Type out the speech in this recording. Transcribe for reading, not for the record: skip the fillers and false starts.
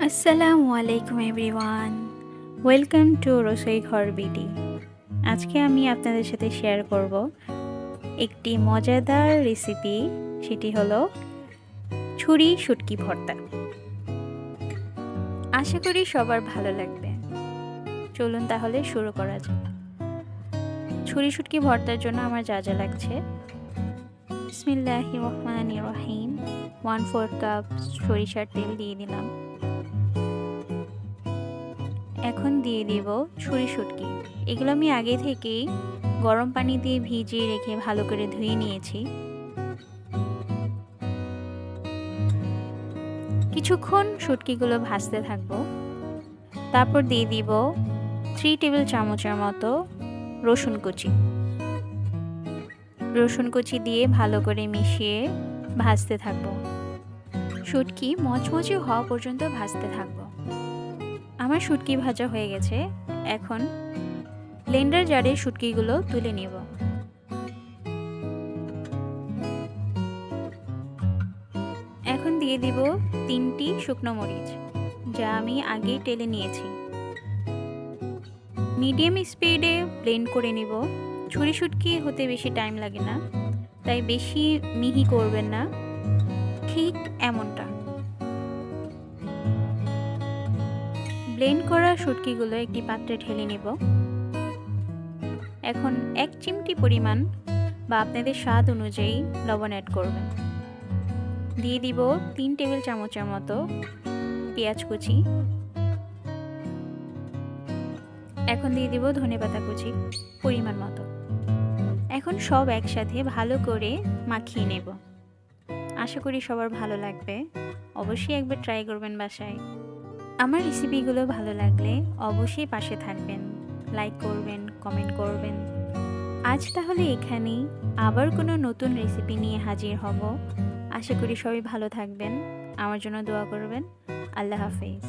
আসসালামু আলাইকুম everyone, welcome to RosuiGhor BD. আজকে আমি আপনাদের সাথে শেয়ার করব একটি মজাদার রেসিপি, সেটি হলো ছুরি শুটকি ভর্তা। আশা করি সবার ভালো লাগবে। চলুন তাহলে শুরু করা যাক। ছুরি শুটকি ভর্তার জন্য আমার যা যা লাগছে, বিসমিল্লাহির রহমানির রহিম। 1/4 কাপ সরিষার তেল দিয়ে দিলাম। এখন দিয়ে দিব ছুরি শুটকি। এগুলো আমি আগে থেকেই গরম পানি দিয়ে ভিজিয়ে রেখে ভালো করে ধুয়ে নিয়েছি। কিছুক্ষণ শুটকিগুলো ভাজতে থাকবো। তারপর দিয়ে দিব 3 টেবিল চামচের মতো রসুন কুচি। রসুন কুচি দিয়ে ভালো করে মিশিয়ে ভাজতে থাকবো। শুটকি মচমচে হওয়া পর্যন্ত ভাজতে থাকবো। আমার শুটকি ভাজা হয়ে গেছে। এখন ব্লেন্ডার জারে শুটকিগুলো তুলে নেব। এখন দিয়ে দিব 3টি শুকনো মরিচ, যা আমি আগেই টেলে নিয়েছি। মিডিয়াম স্পিডে ব্লেন্ড করে নিব। ছুরি শুটকি হতে বেশি টাইম লাগে না, তাই বেশি মিহি করবেন না, ঠিক এমনটা। ব্লেন্ড করা শুটকিগুলো একটি পাত্রে ঢেলে নিব। এখন 1 চিমটি পরিমাণ বা আপনাদের স্বাদ অনুযায়ী লবণ অ্যাড করবেন। দিয়ে দিব 3 টেবিল চামচের মতো পেঁয়াজ কুচি। এখন দিয়ে দিব ধনেপাতা কুচি পরিমাণ মতো। এখন সব একসাথে ভালো করে মাখিয়ে নেব। আশা করি সবার ভালো লাগবে। অবশ্যই একবার ট্রাই করবেন বাসায়। আমার রেসিপিগুলো ভালো লাগলে অবশ্যই পাশে থাকবেন, লাইক করবেন, কমেন্ট করবেন। আজ তাহলে এখানেই, আবার কোনো নতুন রেসিপি নিয়ে হাজির হব। আশা করি সবাই ভালো থাকবেন, আমার জন্য দোয়া করবেন। আল্লাহ হাফেজ।